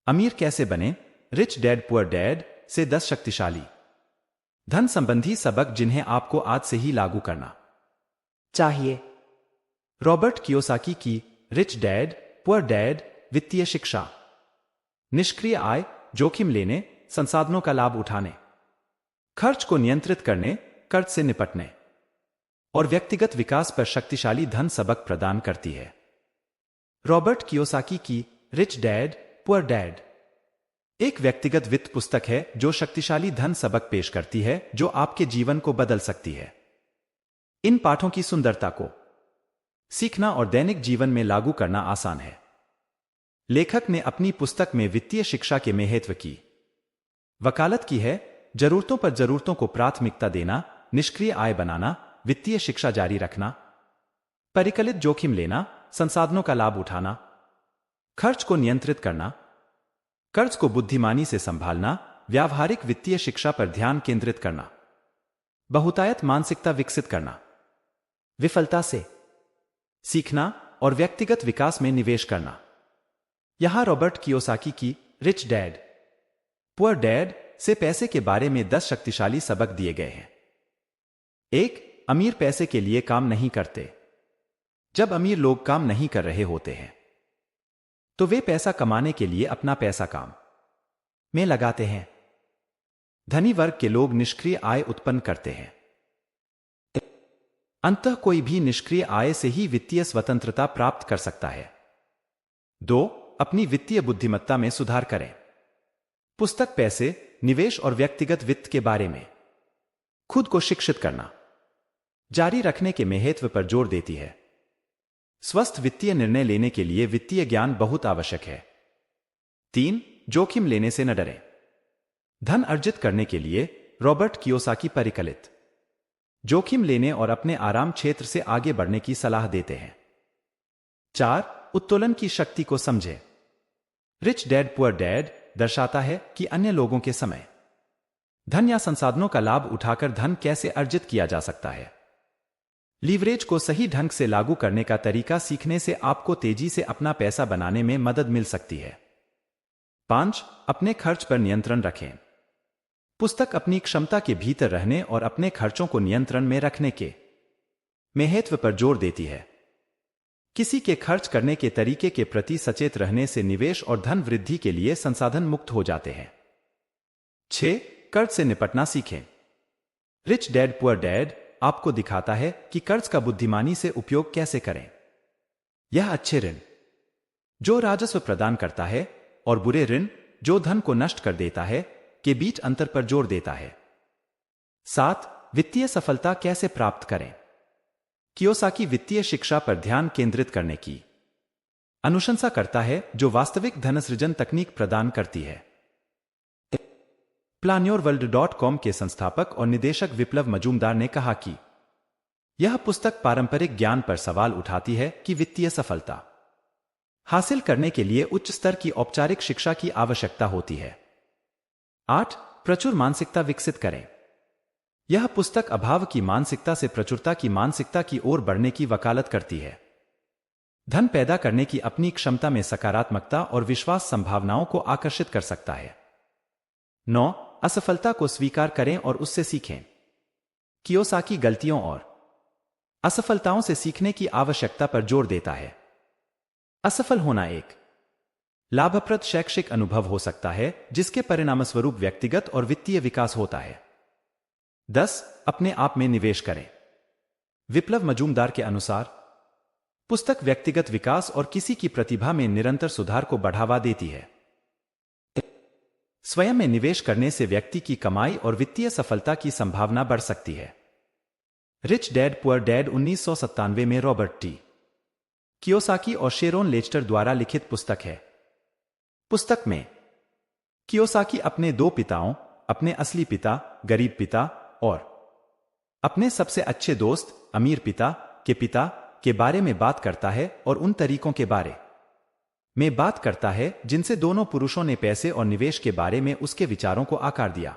अमीर कैसे बने, रिच डैड पुअर डैड से 10 शक्तिशाली धन संबंधी सबक जिन्हें आपको आज से ही लागू करना चाहिए। रॉबर्ट कियोसाकी की रिच डैड पुअर डैड वित्तीय शिक्षा। निष्क्रिय आय, जोखिम लेने, संसाधनों का लाभ उठाने, खर्च को नियंत्रित करने, कर्ज से निपटने और व्यक्तिगत विकास पर शक्तिशाली धन सबक प्रदान करती है। रॉबर्ट कियोसाकी की रिच डैड पुअर डैड एक व्यक्तिगत वित्त पुस्तक है जो शक्तिशाली धन सबक पेश करती है जो आपके जीवन को बदल सकती है। इन पाठों की सुंदरता को सीखना और दैनिक जीवन में लागू करना आसान है। लेखक ने अपनी पुस्तक में वित्तीय शिक्षा के महत्व की वकालत की है। जरूरतों पर जरूरतों को प्राथमिकता देना, निष्क्रिय आय बनाना, वित्तीय शिक्षा जारी रखना, परिकलित जोखिम लेना, संसाधनों का लाभ उठाना, खर्च को नियंत्रित करना, कर्ज को बुद्धिमानी से संभालना, व्यावहारिक वित्तीय शिक्षा पर ध्यान केंद्रित करना, बहुतायत मानसिकता विकसित करना, विफलता से सीखना और व्यक्तिगत विकास में निवेश करना। यहां रॉबर्ट कियोसाकी की रिच डैड पुअर डैड से पैसे के बारे में 10 शक्तिशाली सबक दिए गए हैं। 1. अमीर पैसे के लिए काम नहीं करते। जब अमीर लोग काम नहीं कर रहे होते हैं तो वे पैसा कमाने के लिए अपना पैसा काम में लगाते हैं। धनी वर्ग के लोग निष्क्रिय आय उत्पन्न करते हैं। अंततः कोई भी निष्क्रिय आय से ही वित्तीय स्वतंत्रता प्राप्त कर सकता है। 2. अपनी वित्तीय बुद्धिमत्ता में सुधार करें। पुस्तक पैसे, निवेश और व्यक्तिगत वित्त के बारे में खुद को शिक्षित करना जारी रखने के महत्व पर जोर देती है। स्वस्थ वित्तीय निर्णय लेने के लिए वित्तीय ज्ञान बहुत आवश्यक है। 3. जोखिम लेने से न डरें। धन अर्जित करने के लिए रॉबर्ट कियोसाकी परिकलित जोखिम लेने और अपने आराम क्षेत्र से आगे बढ़ने की सलाह देते हैं। 4. उत्तोलन की शक्ति को समझें। रिच डैड पुअर डैड दर्शाता है कि अन्य लोगों के समय, धन या संसाधनों का लाभ उठाकर धन कैसे अर्जित किया जा सकता है। लीवरेज को सही ढंग से लागू करने का तरीका सीखने से आपको तेजी से अपना पैसा बनाने में मदद मिल सकती है। 5. अपने खर्च पर नियंत्रण रखें। पुस्तक अपनी क्षमता के भीतर रहने और अपने खर्चों को नियंत्रण में रखने के महत्व पर जोर देती है। किसी के खर्च करने के तरीके के प्रति सचेत रहने से निवेश और धन वृद्धि के लिए संसाधन मुक्त हो जाते हैं। 6. कर्ज से निपटना सीखें। रिच डैड पुअर डैड आपको दिखाता है कि कर्ज का बुद्धिमानी से उपयोग कैसे करें। यह अच्छे ऋण जो राजस्व प्रदान करता है और बुरे ऋण जो धन को नष्ट कर देता है के बीच अंतर पर जोर देता है। 7. वित्तीय सफलता कैसे प्राप्त करें। कियोसाकी वित्तीय शिक्षा पर ध्यान केंद्रित करने की अनुशंसा करता है जो वास्तविक धनसृजन तकनीक प्रदान करती है। planyourworld.com के संस्थापक और निदेशक विप्लव मजूमदार ने कहा कि यह पुस्तक पारंपरिक ज्ञान पर सवाल उठाती है कि वित्तीय सफलता हासिल करने के लिए उच्च स्तर की औपचारिक शिक्षा की आवश्यकता होती है। 8. प्रचुर मानसिकता विकसित करें। यह पुस्तक अभाव की मानसिकता से प्रचुरता की मानसिकता की ओर बढ़ने की वकालत करती है। धन पैदा करने की अपनी क्षमता में सकारात्मकता और विश्वास संभावनाओं को आकर्षित कर सकता है। 9. असफलता को स्वीकार करें और उससे सीखें। कियोसाकी गलतियों और असफलताओं से सीखने की आवश्यकता पर जोर देता है। असफल होना एक लाभप्रद शैक्षिक अनुभव हो सकता है जिसके परिणामस्वरूप व्यक्तिगत और वित्तीय विकास होता है। 10. अपने आप में निवेश करें। विप्लव मजूमदार के अनुसार पुस्तक व्यक्तिगत विकास और किसी की प्रतिभा में निरंतर सुधार को बढ़ावा देती है। स्वयं में निवेश करने से व्यक्ति की कमाई और वित्तीय सफलता की संभावना बढ़ सकती है। रिच डैड पुअर डैड 1997 में रॉबर्ट टी कियोसाकी और शेरोन लेचटर द्वारा लिखित पुस्तक है। पुस्तक में कियोसाकी अपने 2 पिताओं, अपने असली पिता, गरीब पिता और अपने सबसे अच्छे दोस्त, अमीर पिता के बारे में बात करता है और उन तरीकों के बारे में बात करता है जिनसे दोनों पुरुषों ने पैसे और निवेश के बारे में उसके विचारों को आकार दिया।